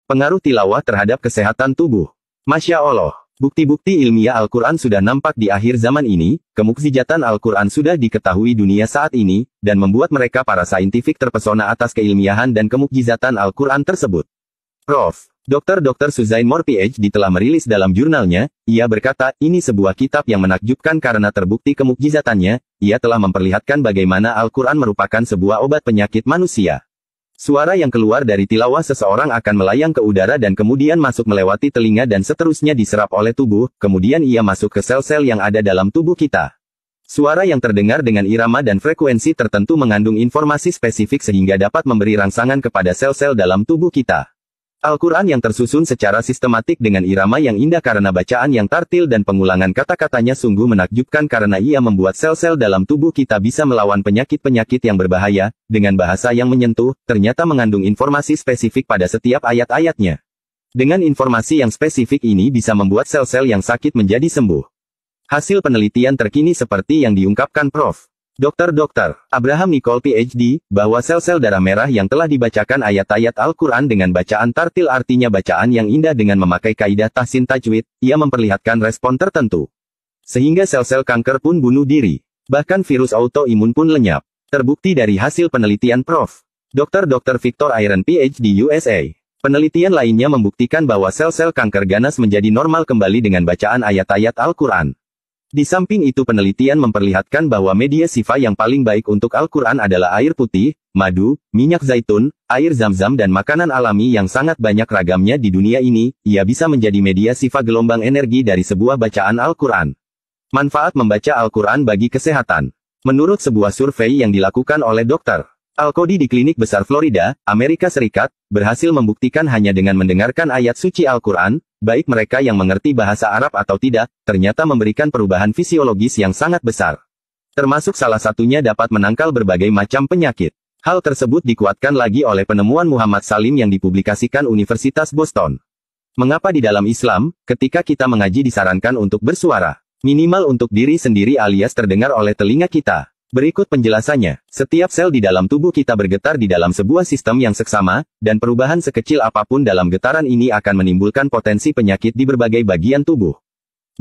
Pengaruh tilawah terhadap kesehatan tubuh. Masya Allah. Bukti-bukti ilmiah Al-Quran sudah nampak di akhir zaman ini, kemukjizatan Al-Quran sudah diketahui dunia saat ini, dan membuat mereka para saintifik terpesona atas keilmiahan dan kemukjizatan Al-Quran tersebut. Prof. Dr. Suzain Moore PhD telah merilis dalam jurnalnya, ia berkata, ini sebuah kitab yang menakjubkan karena terbukti kemukjizatannya, ia telah memperlihatkan bagaimana Al-Quran merupakan sebuah obat penyakit manusia. Suara yang keluar dari tilawah seseorang akan melayang ke udara dan kemudian masuk melewati telinga dan seterusnya diserap oleh tubuh, kemudian ia masuk ke sel-sel yang ada dalam tubuh kita. Suara yang terdengar dengan irama dan frekuensi tertentu mengandung informasi spesifik sehingga dapat memberi rangsangan kepada sel-sel dalam tubuh kita. Al-Quran yang tersusun secara sistematik dengan irama yang indah karena bacaan yang tartil dan pengulangan kata-katanya sungguh menakjubkan karena ia membuat sel-sel dalam tubuh kita bisa melawan penyakit-penyakit yang berbahaya, dengan bahasa yang menyentuh, ternyata mengandung informasi spesifik pada setiap ayat-ayatnya. Dengan informasi yang spesifik ini bisa membuat sel-sel yang sakit menjadi sembuh. Hasil penelitian terkini seperti yang diungkapkan Prof. Dr. Abraham Nicole PhD, bahwa sel-sel darah merah yang telah dibacakan ayat-ayat Al-Quran dengan bacaan tartil artinya bacaan yang indah dengan memakai kaidah tahsin tajwid, ia memperlihatkan respon tertentu. Sehingga sel-sel kanker pun bunuh diri. Bahkan virus autoimun pun lenyap. Terbukti dari hasil penelitian Prof. Dr. Victor Iron PhD USA. Penelitian lainnya membuktikan bahwa sel-sel kanker ganas menjadi normal kembali dengan bacaan ayat-ayat Al-Quran. Di samping itu penelitian memperlihatkan bahwa media sifa yang paling baik untuk Al-Quran adalah air putih, madu, minyak zaitun, air zam-zam dan makanan alami yang sangat banyak ragamnya di dunia ini, ia bisa menjadi media sifa gelombang energi dari sebuah bacaan Al-Quran. Manfaat membaca Al-Quran bagi kesehatan. Menurut sebuah survei yang dilakukan oleh Dr. Al-Qodi di Klinik Besar Florida, Amerika Serikat, berhasil membuktikan hanya dengan mendengarkan ayat suci Al-Quran, baik mereka yang mengerti bahasa Arab atau tidak, ternyata memberikan perubahan fisiologis yang sangat besar. Termasuk salah satunya dapat menangkal berbagai macam penyakit. Hal tersebut dikuatkan lagi oleh penemuan Muhammad Salim yang dipublikasikan Universitas Boston. Mengapa di dalam Islam, ketika kita mengaji disarankan untuk bersuara, minimal untuk diri sendiri alias terdengar oleh telinga kita? Berikut penjelasannya, setiap sel di dalam tubuh kita bergetar di dalam sebuah sistem yang seksama, dan perubahan sekecil apapun dalam getaran ini akan menimbulkan potensi penyakit di berbagai bagian tubuh.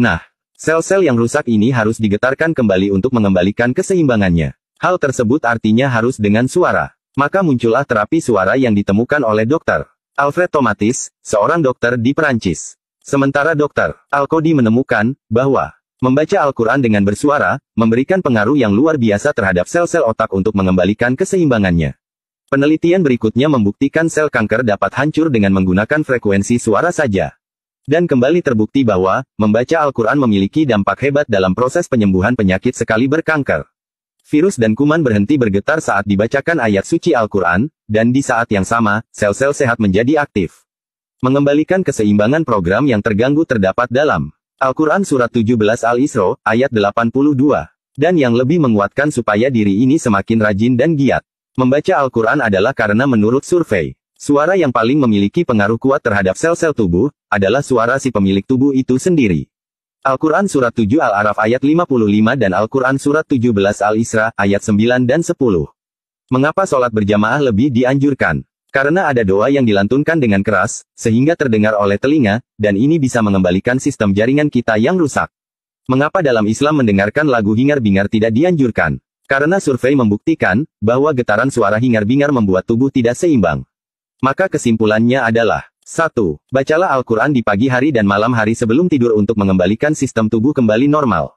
Nah, sel-sel yang rusak ini harus digetarkan kembali untuk mengembalikan keseimbangannya. Hal tersebut artinya harus dengan suara. Maka muncullah terapi suara yang ditemukan oleh Dr. Alfred Tomatis, seorang dokter di Perancis. Sementara Dr. Al-Qodi menemukan bahwa membaca Al-Quran dengan bersuara, memberikan pengaruh yang luar biasa terhadap sel-sel otak untuk mengembalikan keseimbangannya. Penelitian berikutnya membuktikan sel kanker dapat hancur dengan menggunakan frekuensi suara saja. Dan kembali terbukti bahwa, membaca Al-Quran memiliki dampak hebat dalam proses penyembuhan penyakit sekaliber kanker. Virus dan kuman berhenti bergetar saat dibacakan ayat suci Al-Quran, dan di saat yang sama, sel-sel sehat menjadi aktif. Mengembalikan keseimbangan program yang terganggu terdapat dalam Al-Quran Surat 17 Al-Isra, ayat 82. Dan yang lebih menguatkan supaya diri ini semakin rajin dan giat. Membaca Al-Quran adalah karena menurut survei, suara yang paling memiliki pengaruh kuat terhadap sel-sel tubuh, adalah suara si pemilik tubuh itu sendiri. Al-Quran Surat 7 Al-Araf ayat 55 dan Al-Quran Surat 17 Al-Isra, ayat 9 dan 10. Mengapa sholat berjamaah lebih dianjurkan? Karena ada doa yang dilantunkan dengan keras, sehingga terdengar oleh telinga, dan ini bisa mengembalikan sistem jaringan kita yang rusak. Mengapa dalam Islam mendengarkan lagu hingar-bingar tidak dianjurkan? Karena survei membuktikan, bahwa getaran suara hingar-bingar membuat tubuh tidak seimbang. Maka kesimpulannya adalah, 1. Bacalah Al-Quran di pagi hari dan malam hari sebelum tidur untuk mengembalikan sistem tubuh kembali normal.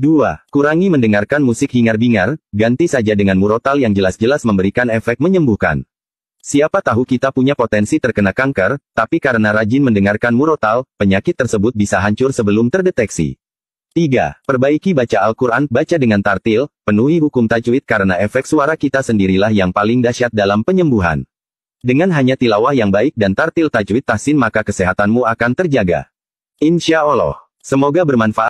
2. Kurangi mendengarkan musik hingar-bingar, ganti saja dengan murotal yang jelas-jelas memberikan efek menyembuhkan. Siapa tahu kita punya potensi terkena kanker, tapi karena rajin mendengarkan murotal, penyakit tersebut bisa hancur sebelum terdeteksi. 3. Perbaiki baca Al-Quran, baca dengan tartil, penuhi hukum tajwid karena efek suara kita sendirilah yang paling dahsyat dalam penyembuhan. Dengan hanya tilawah yang baik dan tartil tajwid tahsin maka kesehatanmu akan terjaga. Insya Allah. Semoga bermanfaat.